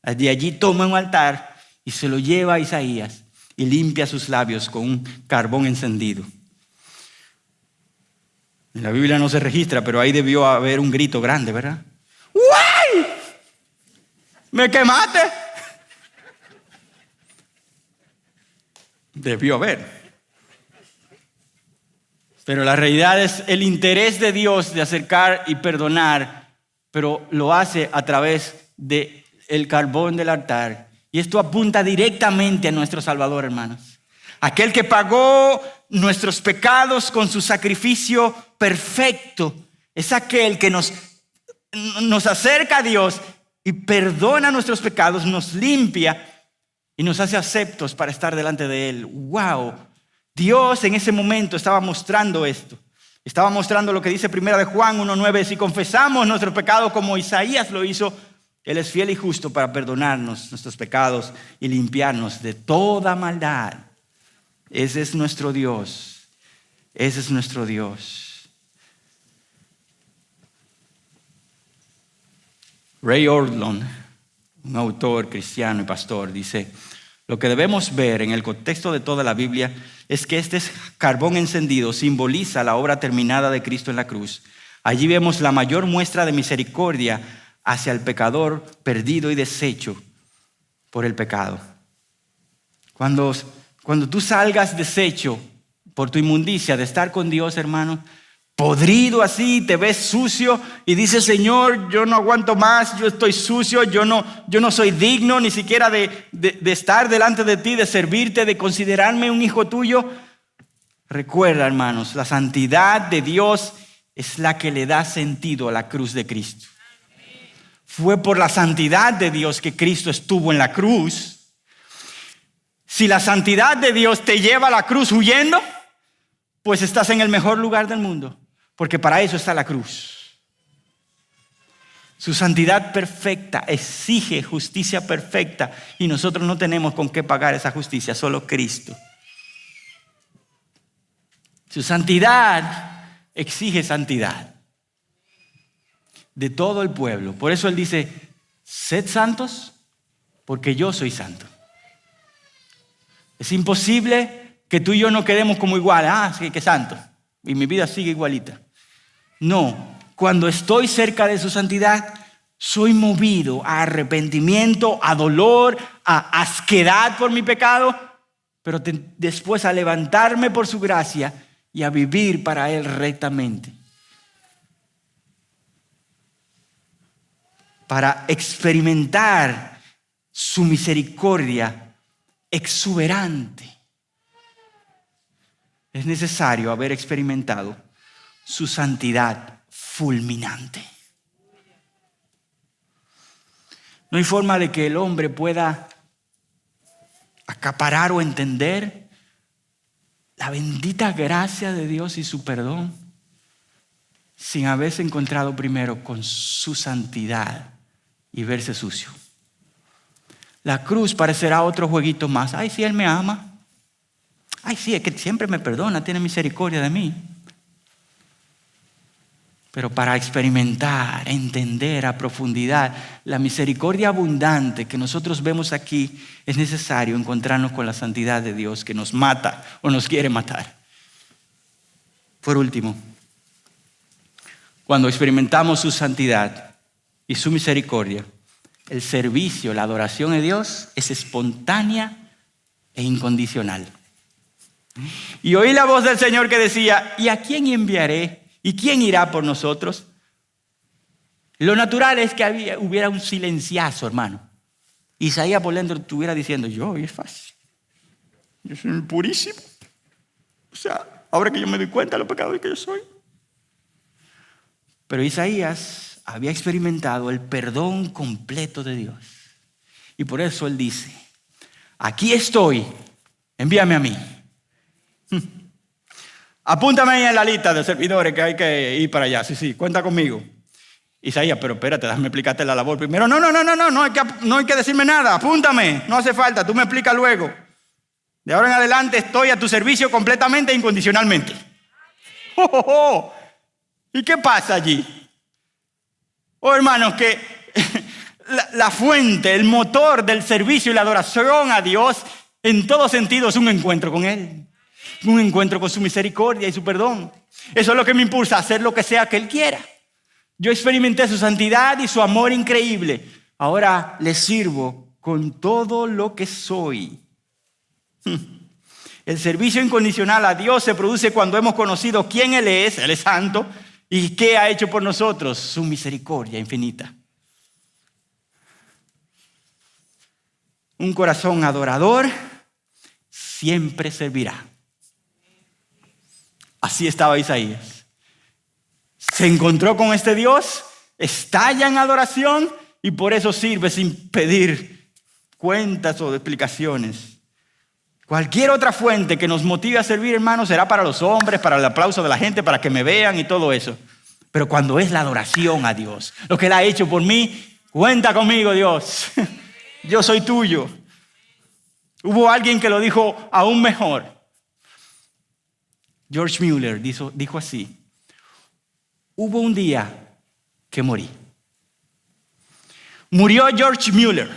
De allí toma un altar y se lo lleva a Isaías y limpia sus labios con un carbón encendido. En la Biblia no se registra, pero ahí debió haber un grito grande, ¿verdad? ¡Uy! ¡Me quemaste! Debió haber. Pero la realidad es el interés de Dios de acercar y perdonar, pero lo hace a través del carbón del altar. Y esto apunta directamente a nuestro Salvador, hermanos. Aquel que pagó nuestros pecados con su sacrificio perfecto. Es aquel que nos acerca a Dios y perdona nuestros pecados, nos limpia y nos hace aceptos para estar delante de Él. ¡Wow! Dios en ese momento estaba mostrando esto. Estaba mostrando lo que dice 1 de Juan 1:9. Si confesamos nuestros pecados como Isaías lo hizo, Él es fiel y justo para perdonarnos nuestros pecados y limpiarnos de toda maldad. Ese es nuestro Dios. Ese es nuestro Dios. Ray Ortlund, un autor cristiano y pastor, dice: lo que debemos ver en el contexto de toda la Biblia es que este carbón encendido simboliza la obra terminada de Cristo en la cruz. Allí vemos la mayor muestra de misericordia hacia el pecador perdido y deshecho por el pecado. Cuando tú salgas deshecho por tu inmundicia de estar con Dios, hermano, podrido así, te ves sucio y dices: Señor, yo no aguanto más, yo estoy sucio, yo no soy digno ni siquiera de estar delante de ti, de servirte, de considerarme un hijo tuyo. Recuerda, hermanos, la santidad de Dios es la que le da sentido a la cruz de Cristo. Fue por la santidad de Dios que Cristo estuvo en la cruz. Si la santidad de Dios te lleva a la cruz huyendo, pues estás en el mejor lugar del mundo, porque para eso está la cruz. Su santidad perfecta exige justicia perfecta y nosotros no tenemos con qué pagar esa justicia, solo Cristo. Su santidad exige santidad de todo el pueblo. Por eso Él dice: sed santos porque yo soy santo. Es imposible que tú y yo no quedemos como iguales. Sí, que santo. Y mi vida sigue igualita. No, cuando estoy cerca de su santidad, soy movido a arrepentimiento, a dolor, a asquedad por mi pecado, pero después a levantarme por su gracia y a vivir para Él rectamente. Para experimentar su misericordia exuberante, es necesario haber experimentado su santidad fulminante. No hay forma de que el hombre pueda acaparar o entender la bendita gracia de Dios y su perdón sin haberse encontrado primero con su santidad y verse sucio. La cruz parecerá otro jueguito más. Ay, sí, Él me ama. Ay, sí, es que siempre me perdona, tiene misericordia de mí. Pero para experimentar, entender a profundidad la misericordia abundante que nosotros vemos aquí, es necesario encontrarnos con la santidad de Dios que nos mata o nos quiere matar. Por último, cuando experimentamos su santidad y su misericordia, el servicio, la adoración a Dios es espontánea e incondicional. Y oí la voz del Señor que decía, ¿y a quién enviaré? ¿Y quién irá por nosotros? Lo natural es que hubiera un silenciazo, hermano. Isaías por dentro estuviera diciendo, yo, y es fácil. Yo soy purísimo. O sea, ahora que yo me doy cuenta de los pecados que yo soy. Pero Isaías había experimentado el perdón completo de Dios. Y por eso él dice, aquí estoy, envíame a mí. Apúntame ahí en la lista de servidores que hay que ir para allá. Sí, cuenta conmigo. Isaías, pero espérate, déjame explicarte la labor primero. No hay que decirme nada, apúntame, no hace falta, tú me explicas luego. De ahora en adelante estoy a tu servicio completamente e incondicionalmente. ¿Y qué pasa allí? Hermanos, que la fuente, el motor del servicio y la adoración a Dios en todo sentido es un encuentro con Él. Un encuentro con su misericordia y su perdón. Eso es lo que me impulsa a hacer lo que sea que Él quiera. Yo experimenté su santidad y su amor increíble. Ahora le sirvo con todo lo que soy. El servicio incondicional a Dios se produce cuando hemos conocido quién Él es santo, y qué ha hecho por nosotros, su misericordia infinita. Un corazón adorador siempre servirá. Así estaba Isaías. Se encontró con este Dios, estalla en adoración y por eso sirve sin pedir cuentas o explicaciones. Cualquier otra fuente que nos motive a servir, hermanos, será para los hombres, para el aplauso de la gente, para que me vean y todo eso. Pero cuando es la adoración a Dios, lo que Él ha hecho por mí, cuenta conmigo, Dios. Yo soy tuyo. Hubo alguien que lo dijo aún mejor. George Mueller dijo así: hubo un día que morí. Murió George Mueller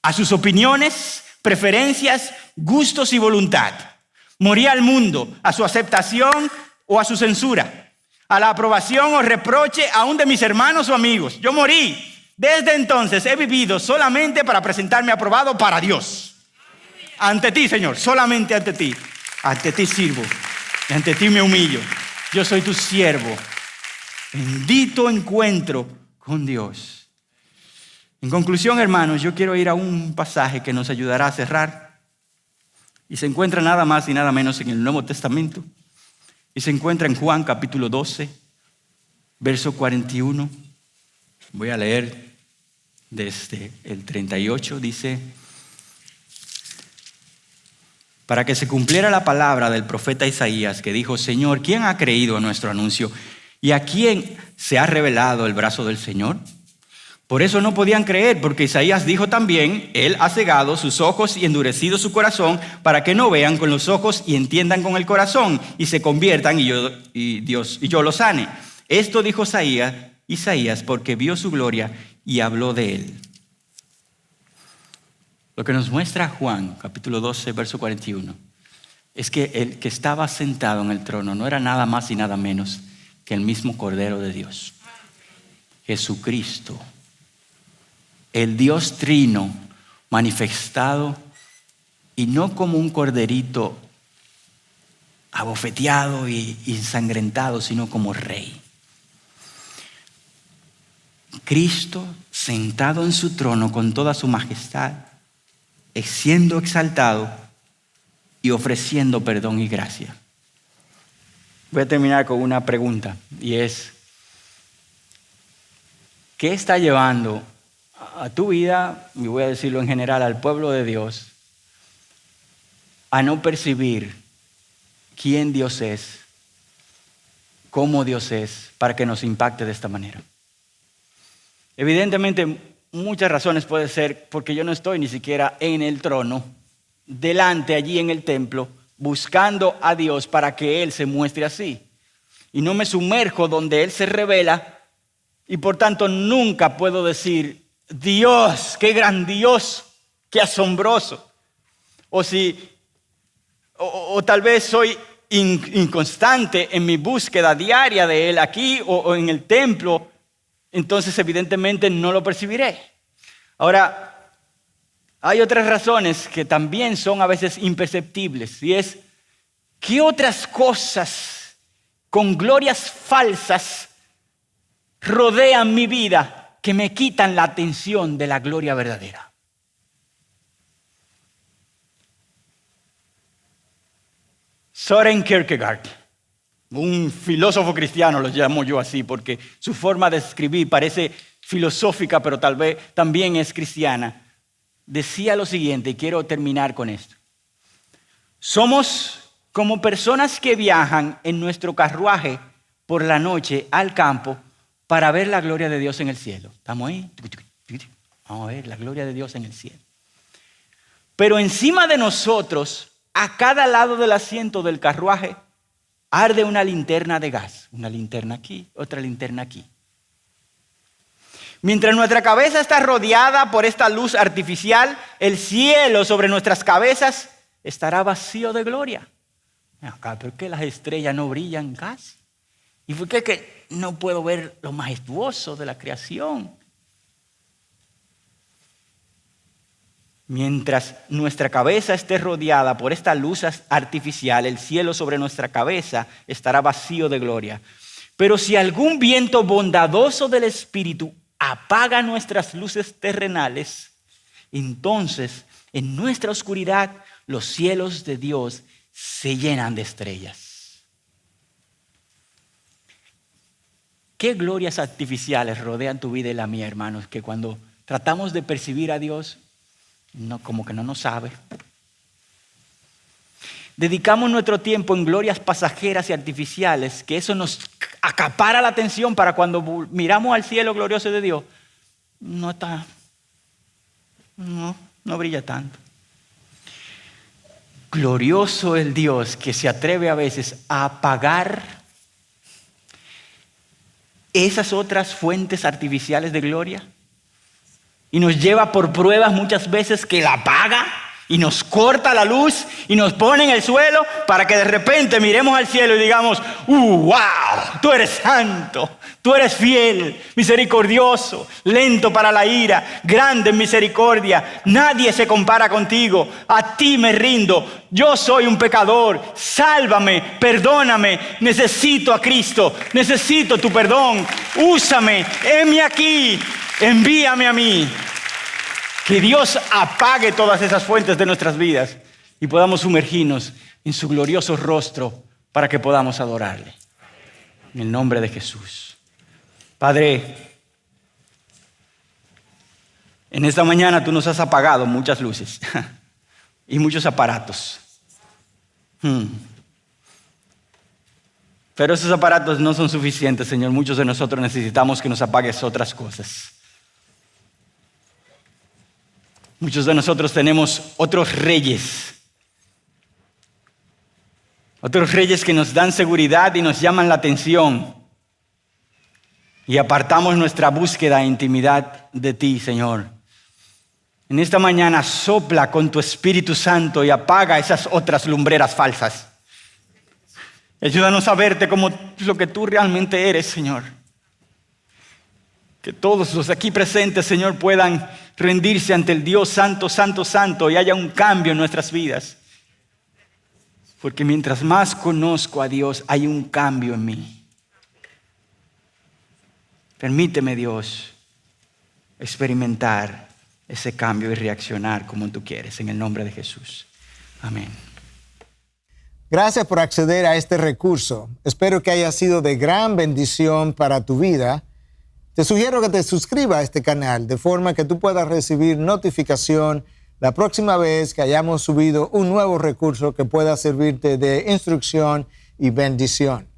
a sus opiniones, preferencias, gustos y voluntad. Moría al mundo, a su aceptación o a su censura, a la aprobación o reproche aún de mis hermanos o amigos. Yo morí. Desde entonces he vivido solamente para presentarme aprobado para Dios. Ante ti, Señor, solamente ante ti. Ante ti sirvo y ante ti me humillo. Yo soy tu siervo. Bendito encuentro con Dios. En conclusión, hermanos, yo quiero ir a un pasaje que nos ayudará a cerrar. Y se encuentra nada más y nada menos en el Nuevo Testamento. Y se encuentra en Juan capítulo 12, verso 41. Voy a leer desde el 38. Dice: para que se cumpliera la palabra del profeta Isaías, que dijo: Señor, ¿quién ha creído a nuestro anuncio? ¿Y a quién se ha revelado el brazo del Señor? Por eso no podían creer, porque Isaías dijo también: Él ha cegado sus ojos y endurecido su corazón, para que no vean con los ojos y entiendan con el corazón, y se conviertan y yo los sane. Esto dijo Isaías porque vio su gloria y habló de él. Lo que nos muestra Juan, capítulo 12, verso 41, es que el que estaba sentado en el trono no era nada más y nada menos que el mismo Cordero de Dios, Jesucristo, el Dios trino manifestado, y no como un corderito abofeteado y ensangrentado, sino como rey. Cristo sentado en su trono con toda su majestad, siendo exaltado y ofreciendo perdón y gracia. Voy a terminar con una pregunta, y es: ¿qué está llevando a tu vida, y voy a decirlo en general, al pueblo de Dios, a no percibir quién Dios es, cómo Dios es, para que nos impacte de esta manera? Evidentemente, muchas razones puede ser porque yo no estoy ni siquiera en el trono, delante allí en el templo, buscando a Dios para que Él se muestre así. Y no me sumerjo donde Él se revela, y por tanto nunca puedo decir: Dios, qué grandioso, qué asombroso. O tal vez soy inconstante en mi búsqueda diaria de Él aquí o en el templo, entonces evidentemente no lo percibiré. Ahora, hay otras razones que también son a veces imperceptibles, y es, ¿qué otras cosas con glorias falsas rodean mi vida que me quitan la atención de la gloria verdadera? Søren Kierkegaard, un filósofo cristiano, lo llamo yo así, porque su forma de escribir parece filosófica, pero tal vez también es cristiana. Decía lo siguiente, y quiero terminar con esto. Somos como personas que viajan en nuestro carruaje por la noche al campo para ver la gloria de Dios en el cielo. ¿Estamos ahí? Vamos a ver la gloria de Dios en el cielo. Pero encima de nosotros, a cada lado del asiento del carruaje, arde una linterna de gas. Una linterna aquí, otra linterna aquí. Mientras nuestra cabeza está rodeada por esta luz artificial, el cielo sobre nuestras cabezas estará vacío de gloria. ¿Por qué las estrellas no brillan casi? ¿Y por qué que no puedo ver lo majestuoso de la creación? Mientras nuestra cabeza esté rodeada por esta luz artificial, el cielo sobre nuestra cabeza estará vacío de gloria. Pero si algún viento bondadoso del Espíritu apaga nuestras luces terrenales, entonces en nuestra oscuridad los cielos de Dios se llenan de estrellas. ¿Qué glorias artificiales rodean tu vida y la mía, hermanos? Que cuando tratamos de percibir a Dios, como que no nos sabe. Dedicamos nuestro tiempo en glorias pasajeras y artificiales, que eso nos acapara la atención para cuando miramos al cielo glorioso de Dios, no brilla tanto. Glorioso el Dios que se atreve a veces a apagar esas otras fuentes artificiales de gloria y nos lleva por pruebas muchas veces que la apaga y nos corta la luz y nos pone en el suelo para que de repente miremos al cielo y digamos, wow, tú eres santo, tú eres fiel, misericordioso, lento para la ira, grande en misericordia, nadie se compara contigo, a ti me rindo, yo soy un pecador, sálvame, perdóname, necesito a Cristo, necesito tu perdón, úsame, heme aquí, envíame a mí. Que Dios apague todas esas fuentes de nuestras vidas y podamos sumergirnos en su glorioso rostro para que podamos adorarle. En el nombre de Jesús. Padre, en esta mañana tú nos has apagado muchas luces y muchos aparatos. Pero esos aparatos no son suficientes, Señor. Muchos de nosotros necesitamos que nos apagues otras cosas. Muchos de nosotros tenemos otros reyes que nos dan seguridad y nos llaman la atención. Y apartamos nuestra búsqueda e intimidad de ti, Señor. En esta mañana sopla con tu Espíritu Santo y apaga esas otras lumbreras falsas. Ayúdanos a verte como lo que tú realmente eres, Señor. Que todos los aquí presentes, Señor, puedan rendirse ante el Dios santo, santo, santo y haya un cambio en nuestras vidas. Porque mientras más conozco a Dios, hay un cambio en mí. Permíteme, Dios, experimentar ese cambio y reaccionar como tú quieres. En el nombre de Jesús. Amén. Gracias por acceder a este recurso. Espero que haya sido de gran bendición para tu vida. Te sugiero que te suscribas a este canal de forma que tú puedas recibir notificación la próxima vez que hayamos subido un nuevo recurso que pueda servirte de instrucción y bendición.